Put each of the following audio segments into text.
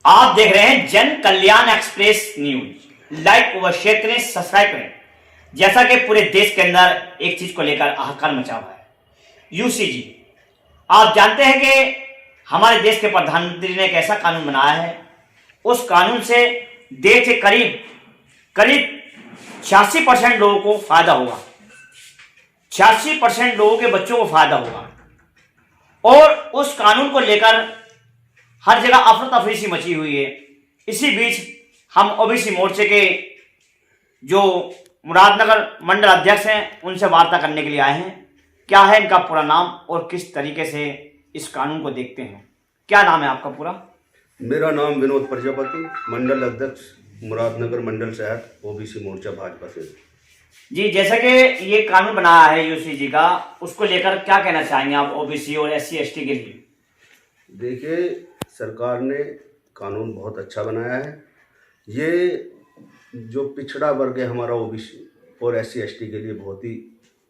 आप देख रहे हैं जन कल्याण एक्सप्रेस न्यूज। लाइक व शेयर करें, सब्सक्राइब करें। जैसा कि पूरे देश के अंदर एक चीज को लेकर हाहाकार मचा हुआ है, यूसीजी। आप जानते हैं कि हमारे देश के प्रधानमंत्री ने एक ऐसा कानून बनाया है, उस कानून से देश के करीब करीब 86% लोगों को फायदा होगा। 86% लोगों के बच्चों को फायदा होगा। और उस कानून को लेकर हर जगह अफरा तफरी सी मची हुई है। इसी बीच हम ओबीसी मोर्चे के जो मुरादनगर मंडल अध्यक्ष हैं, उनसे वार्ता करने के लिए आए हैं। क्या है इनका पूरा नाम और किस तरीके से इस कानून को देखते हैं? क्या नाम है आपका पूरा? मेरा नाम विनोद प्रजापति, मंडल अध्यक्ष मुरादनगर मंडल शहर ओबीसी मोर्चा भाजपा से। जी, जैसा कि ये कानून बनाया है यूसीजी का, उसको लेकर क्या कहना चाहेंगे आप ओबीसी और एससी एसटी के लिए? देखिए, सरकार ने कानून बहुत अच्छा बनाया है। ये जो पिछड़ा वर्ग है हमारा ओबीसी और एससी एसटी के लिए बहुत ही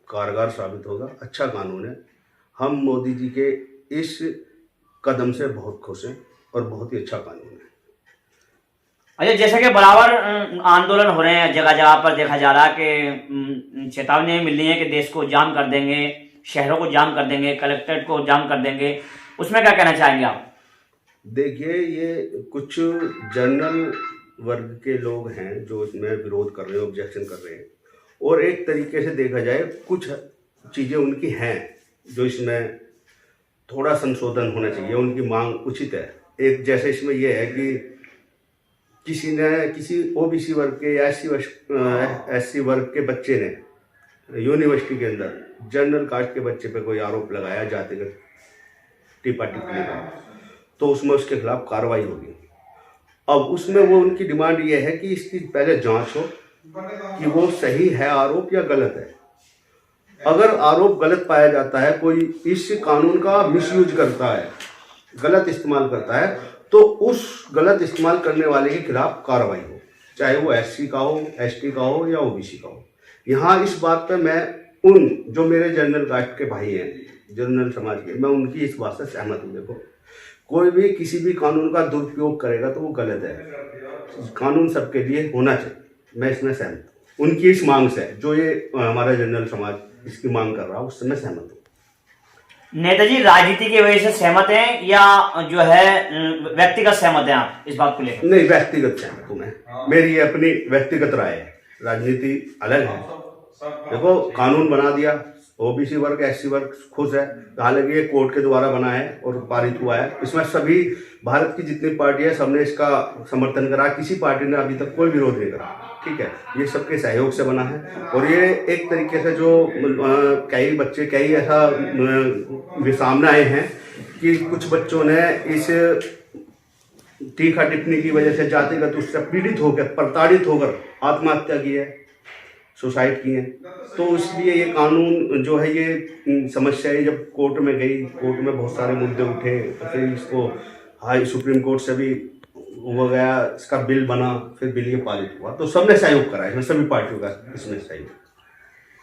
कारगर साबित होगा। अच्छा कानून है। हम मोदी जी के इस कदम से बहुत खुश हैं और बहुत ही अच्छा कानून है। अच्छा, जैसा कि बराबर आंदोलन हो रहे हैं, जगह जगह पर देखा जा रहा है कि चेतावनी मिल रही है कि देश को जाम कर देंगे, शहरों को जाम कर देंगे, कलेक्ट्रेट को जाम कर देंगे। उसमें क्या कहना चाहेंगे आप? देखिए, ये कुछ जनरल वर्ग के लोग हैं जो इसमें विरोध कर रहे हैं, ऑब्जेक्शन कर रहे हैं। और एक तरीके से देखा जाए, कुछ चीज़ें उनकी हैं जो इसमें थोड़ा संशोधन होना चाहिए, उनकी मांग उचित है। एक जैसे इसमें यह है कि किसी ओबीसी वर्ग के या एससी वर्ग के बच्चे ने यूनिवर्सिटी के अंदर जनरल कास्ट के बच्चे पे कोई आरोप लगाया जातिगत टिप्पणी का, तो उसमें उसके खिलाफ कार्रवाई होगी। अब उसमें वो उनकी डिमांड ये है कि इसकी पहले जांच हो कि वो सही है आरोप या गलत है। अगर आरोप गलत पाया जाता है, कोई इस कानून का मिसयूज करता है, गलत इस्तेमाल करता है, तो उस गलत इस्तेमाल करने वाले के खिलाफ कार्रवाई हो, चाहे वो एससी का हो, एसटी का हो या ओबीसी का हो। यहाँ इस बात पे मैं उन जो मेरे जनरल कास्ट के भाई हैं, जनरल समाज के, मैं उनकी इस बात से सहमत हूँ। देखो, कोई भी किसी भी कानून का दुरुपयोग करेगा तो वो गलत है। कानून सबके लिए होना चाहिए, मैं इसमें सहमत हूँ। उनकी इस मांग से, जो ये हमारा जनरल समाज इसकी मांग कर रहा है, उससे मैं सहमत हूँ। नेताजी, राजनीति की वजह से सहमत हैं या जो है व्यक्तिगत सहमत हैं आप इस बात को लेकर? नहीं, व्यक्तिगत सहमत हूँ मैं। मेरी ये अपनी व्यक्तिगत राय है, राजनीति अलग है। देखो, कानून बना दिया, ओबीसी वर्ग एससी वर्ग खुश है। हालांकि ये कोर्ट के द्वारा बना है और पारित हुआ है। इसमें सभी भारत की जितनी पार्टी है, सबने इसका समर्थन करा। किसी पार्टी ने अभी तक कोई विरोध नहीं करा। ठीक है, ये सबके सहयोग से बना है। और ये एक तरीके से जो कई बच्चे कई ऐसा सामने आए हैं कि कुछ बच्चों ने इस टीका टिप्पणी की वजह से जातिगत उससे पीड़ित होकर, प्रताड़ित होकर आत्महत्या की है, सुसाइड की है। तो इसलिए ये कानून जो है, ये समस्या है, जब कोर्ट में गई, कोर्ट में बहुत सारे मुद्दे उठे, तो फिर इसको हाई सुप्रीम कोर्ट से भी हो गया, इसका बिल बना, फिर बिल ये पारित हुआ। तो सबने सहयोग करा, इसमें सभी पार्टियों का इसमें सहयोग।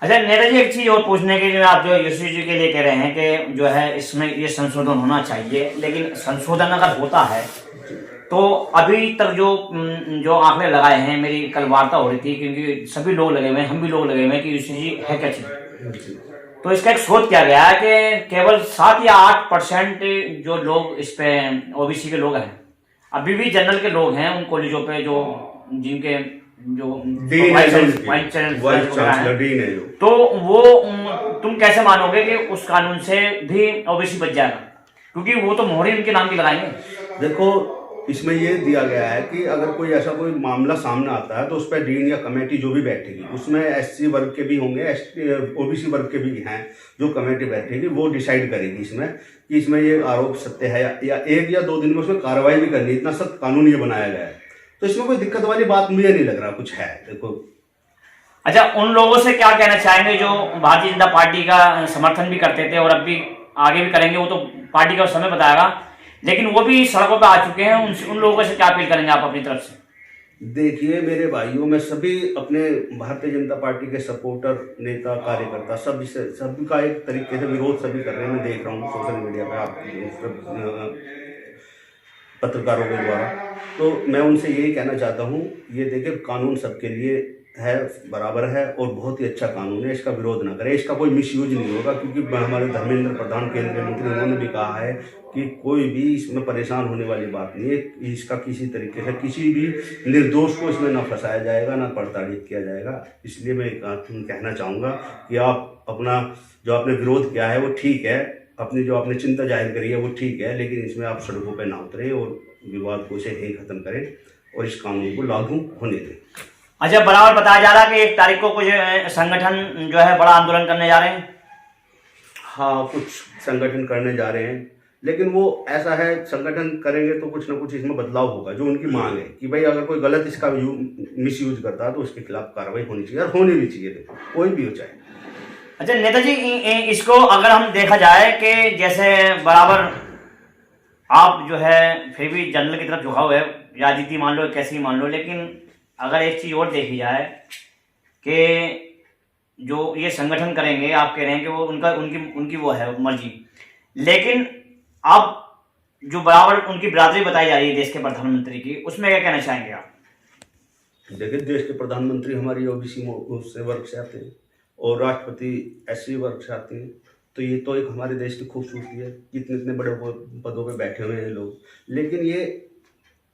अच्छा नेताजी, एक चीज और पूछने के लिए, आप जो यूसीजी के लिए कह रहे हैं कि जो है इसमें ये संशोधन होना चाहिए, लेकिन संशोधन अगर होता है तो अभी तक जो आंकड़े लगाए हैं, मेरी कल वार्ता हो रही थी, क्योंकि सभी लोग लगे हुए हैं, हम भी लोग लगे हुए हैं कि यूसीजी है क्या चीज। तो इसका एक शोध किया गया है कि केवल 7 या 8% जो लोग इस पे ओबीसी के लोग हैं, अभी भी जनरल के लोग हैं उन कॉलेजों पे, जो जिनके जो वाइस चांसलर डीन है, तो वो तुम कैसे मानोगे कि उस कानून से भी ओबीसी बच जाएगा? क्योंकि वो तो मोहर ही उनके नाम की लगाएंगे। देखो, इसमें ये दिया गया है कि अगर कोई ऐसा कोई मामला सामने आता है, तो उस पर डीन या कमेटी जो भी बैठेगी, उसमें एससी वर्ग के भी होंगे, ओबीसी वर्ग के भी हैं, जो कमेटी बैठेगी वो डिसाइड करेगी इसमें कि इसमें ये आरोप सत्य है या 1 या 2 दिन में उसमें कार्रवाई भी करनी। इतना सख्त कानून ये बनाया गया है, तो इसमें कोई दिक्कत वाली बात मुझे नहीं लग रहा कुछ है। देखो, अच्छा, उन लोगों से क्या कहना चाहेंगे जो भारतीय जनता पार्टी का समर्थन भी करते थे और अब भी आगे भी करेंगे? वो तो पार्टी का समय बताएगा, लेकिन वो भी सड़कों पे आ चुके हैं। उन लोगों से क्या अपील करेंगे आप अपनी तरफ से? देखिए मेरे भाइयों, मैं सभी अपने भारतीय जनता पार्टी के सपोर्टर, नेता, कार्यकर्ता, सभी का एक तरीके से विरोध सभी कर रहे हैं। मैं देख रहा हूँ सोशल मीडिया पे, आप पत्रकारों के द्वारा। तो मैं उनसे यही कहना चाहता हूँ, ये देखिए कानून सबके लिए है, बराबर है और बहुत ही अच्छा कानून है, इसका विरोध ना करें, इसका कोई मिसयूज नहीं होगा। क्योंकि हमारे धर्मेंद्र प्रधान केंद्रीय मंत्री उन्होंने भी कहा है कि कोई भी इसमें परेशान होने वाली बात नहीं है, इसका किसी तरीके से किसी भी निर्दोष को इसमें ना फंसाया जाएगा ना प्रताड़ित किया जाएगा। इसलिए मैं कहना चाहूँगा कि आप अपना जो आपने विरोध किया है वो ठीक है, अपनी जो आपने चिंता जाहिर करी है वो ठीक है, लेकिन इसमें आप सड़कों पर ना उतरें और विवाद को से यही खत्म करें और इस कानून को लागू होने दें। अच्छा, बराबर बताया जा रहा है कि 1 तारीख को कुछ संगठन जो है बड़ा आंदोलन करने जा रहे हैं। हाँ, कुछ संगठन करने जा रहे हैं, लेकिन वो ऐसा है, संगठन करेंगे तो कुछ ना कुछ इसमें बदलाव होगा। जो उनकी मांग है कि भाई अगर कोई गलत इसका मिस यूज करता है तो उसके खिलाफ कार्रवाई होनी चाहिए और होनी भी चाहिए, देखो कोई भी हो चाहे। अच्छा नेताजी, इसको अगर हम देखा जाए कि जैसे बराबर आप जो है फिर भी जनरल की तरफ झुकाव है, राजनीति मान लो कैसी मान लो, लेकिन अगर एक चीज़ और देखी जाए कि जो ये संगठन करेंगे, आप कह रहे हैं कि वो उनकी वो है मर्जी, लेकिन अब जो बराबर उनकी बिरादरी बताई जा रही है देश के प्रधानमंत्री की, उसमें क्या कहना चाहेंगे आप? देखिए, देश के प्रधानमंत्री हमारी ओबीसी से वर्ग से आते हैं और राष्ट्रपति एससी वर्ग से आते हैं, तो ये तो एक हमारे देश की खूबसूरती है। इतने इतने बड़े पदों पे बैठे हुए हैं लोग, लेकिन ये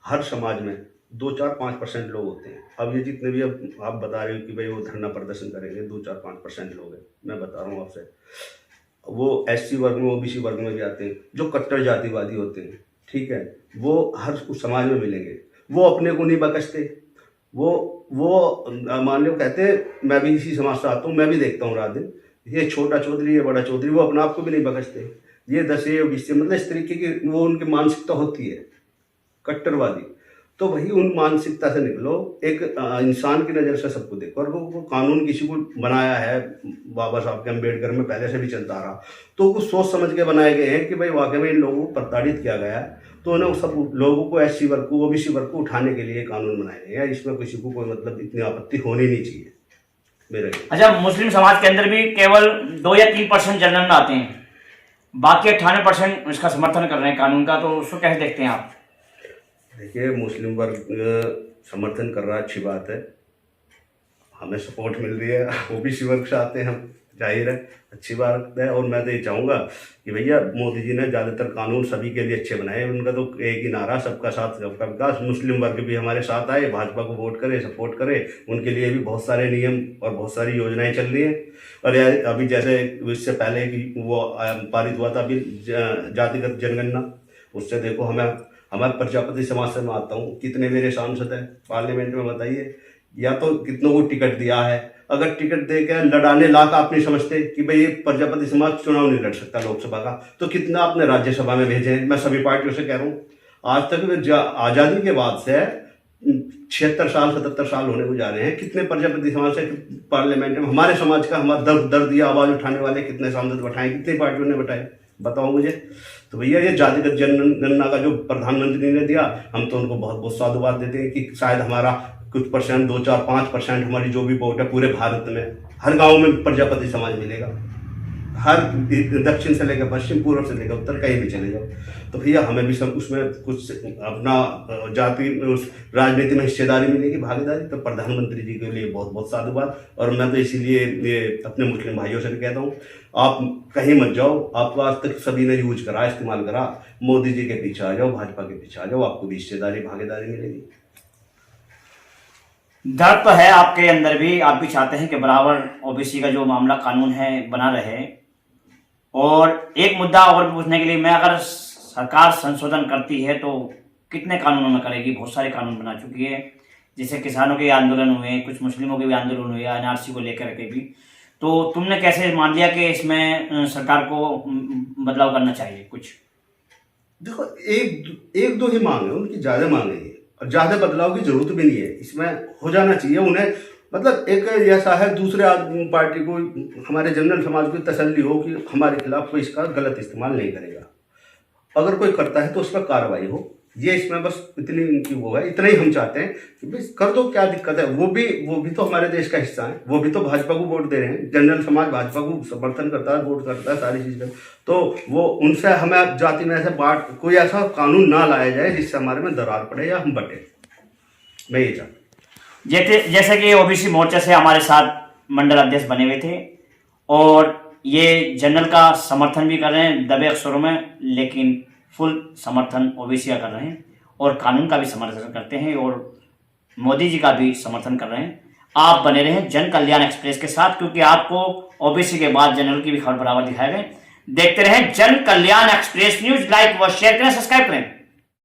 हर समाज में 2-4-5% लोग होते हैं। अब ये जितने भी अब आप बता रहे हो कि भाई वो धरना प्रदर्शन करेंगे, 2-4-5% लोग हैं, मैं बता रहा हूँ आपसे, वो एससी वर्ग में ओबीसी वर्ग में भी आते हैं, जो कट्टर जातिवादी होते हैं, ठीक है, वो हर उस समाज में मिलेंगे। वो अपने को नहीं बकसते, वो मान लो कहते हैं मैं भी इसी समाज से आता हूँ, मैं भी देखता हूँ रात दिन, ये छोटा चौधरी, ये बड़ा चौधरी, वो अपने आप को भी नहीं बकसते। ये 10 ओबीसी, मतलब इस तरीके की वो उनकी मानसिकता होती है, कट्टरवादी। तो वही उन मानसिकता से निकलो, एक इंसान की नज़र से सबको देखो। और वो कानून किसी को बनाया है, बाबा साहब के अम्बेडकर में पहले से भी चलता रहा, तो कुछ सोच समझ के बनाए गए हैं कि भाई वाकई में इन लोगों को प्रताड़ित किया गया है, तो उन्हें सब लोगों को, एससी वर्ग को, ओबीसी वर्ग को उठाने के लिए कानून बनाए गए हैं। इसमें किसी को कोई मतलब इतनी आपत्ति होनी नहीं चाहिए मेरे। अच्छा, मुस्लिम समाज के अंदर भी केवल 2 या 3% जनरल में आते हैं, बाकी 98% इसका समर्थन कर रहे हैं कानून का, तो उसको कैसे देखते हैं आप? देखिए, मुस्लिम वर्ग समर्थन कर रहा है, अच्छी बात है, हमें सपोर्ट मिल रही है। ओबीसी वर्ग से आते हैं हम, जाहिर है अच्छी बात है। और मैं तो ये चाहूँगा कि भैया मोदी जी ने ज़्यादातर कानून सभी के लिए अच्छे बनाए। उनका तो एक ही नारा, सबका साथ सबका विकास। मुस्लिम वर्ग भी हमारे साथ आए, भाजपा को वोट करे, सपोर्ट करे, उनके लिए भी बहुत सारे नियम और बहुत सारी योजनाएं चल रही हैं। और अभी जैसे इससे पहले कि वो पारित हुआ था अभी जातिगत जनगणना, उससे देखो हमारे प्रजापति समाज से मैं आता हूँ, कितने मेरे सांसद हैं पार्लियामेंट में, बताइए। या तो कितनों को टिकट दिया है, अगर टिकट दे के लड़ाने लाख आप नहीं समझते कि भाई ये प्रजापति समाज चुनाव नहीं लड़ सकता लोकसभा का, तो कितना आपने राज्यसभा में भेजे हैं। मैं सभी पार्टियों से कह रहा हूँ, आज तक आज़ादी के बाद से 76 साल 77 साल होने को जा रहे हैं, कितने प्रजापति समाज से पार्लियामेंट में हमारे समाज का, हमारा दर्द या आवाज़ उठाने वाले कितने सांसद बैठाए, कितनी पार्टियों ने बैठाए, बताओ मुझे। तो भैया ये जातिगत जनगणना का जो प्रधानमंत्री ने दिया, हम तो उनको बहुत बहुत साधुवाद देते हैं कि शायद हमारा कुछ परसेंट, 2-4-5% हमारी जो भी वोट है पूरे भारत में हर गांव में प्रजापति समाज मिलेगा, हर दक्षिण से लेकर पश्चिम, पूर्व से लेकर उत्तर, कहीं भी चले जाओ। तो भैया हमें भी सब उसमें कुछ अपना जाति उस राजनीति में हिस्सेदारी मिलेगी, भागीदारी। तो प्रधानमंत्री जी के लिए बहुत बहुत साधुवाद। और मैं तो इसीलिए ये अपने मुस्लिम भाइयों से भी कहता हूँ, आप कहीं मत जाओ, आपको आज तक सभी ने यूज करा, इस्तेमाल करा, मोदी जी के पीछे आ जाओ, भाजपा के पीछे आ जाओ, आपको भी हिस्सेदारी भागीदारी मिलेगी। दर्द तो है आपके अंदर भी, आप भी चाहते हैं कि बराबर ओबीसी का जो मामला कानून है बना रहे। और एक मुद्दा और पूछने के लिए, मैं अगर सरकार संशोधन करती है तो कितने कानूनों में करेगी? बहुत सारे कानून बना चुकी है, जैसे किसानों के आंदोलन हुए, कुछ मुस्लिमों के भी आंदोलन हुए, एनआरसी को लेकर के भी। तो तुमने कैसे मान लिया कि इसमें सरकार को बदलाव करना चाहिए? कुछ देखो, एक दो ही मांग है उनकी, ज्यादा मांग है और ज्यादा बदलाव की जरूरत भी नहीं है, इसमें हो जाना चाहिए उन्हें। मतलब एक ऐसा है, दूसरे पार्टी को, हमारे जनरल समाज को तसल्ली हो कि हमारे खिलाफ कोई इसका गलत इस्तेमाल नहीं करेगा। अगर कोई करता है तो उस पर कार्रवाई हो, ये इसमें बस इतनी इनकी वो है, इतना ही हम चाहते हैं कि भाई कर दो, क्या दिक्कत है। वो भी तो हमारे देश का हिस्सा है, वो भी तो भाजपा को वोट दे रहे हैं, जनरल समाज भाजपा को समर्थन करता है, वोट करता है, सारी चीजें। तो वो उनसे हमें अब जाति में ऐसे बांट, कोई ऐसा कानून ना लाया जाए जिससे हमारे में दरार पड़े या हम बटे। मैं ये चाहता हूँ। जैसे कि ओबीसी मोर्चा से हमारे साथ मंडल अध्यक्ष बने हुए थे और ये जनरल का समर्थन भी कर रहे हैं दबे अक्षरों में, लेकिन फुल समर्थन ओबीसी का कर रहे हैं और कानून का भी समर्थन करते हैं और मोदी जी का भी समर्थन कर रहे हैं। आप बने रहें जन कल्याण एक्सप्रेस के साथ, क्योंकि आपको ओबीसी के बाद जनरल की भी खबर बराबर दिखाए गए। देखते रहें जन कल्याण एक्सप्रेस न्यूज। लाइक व शेयर करें, सब्सक्राइब करें।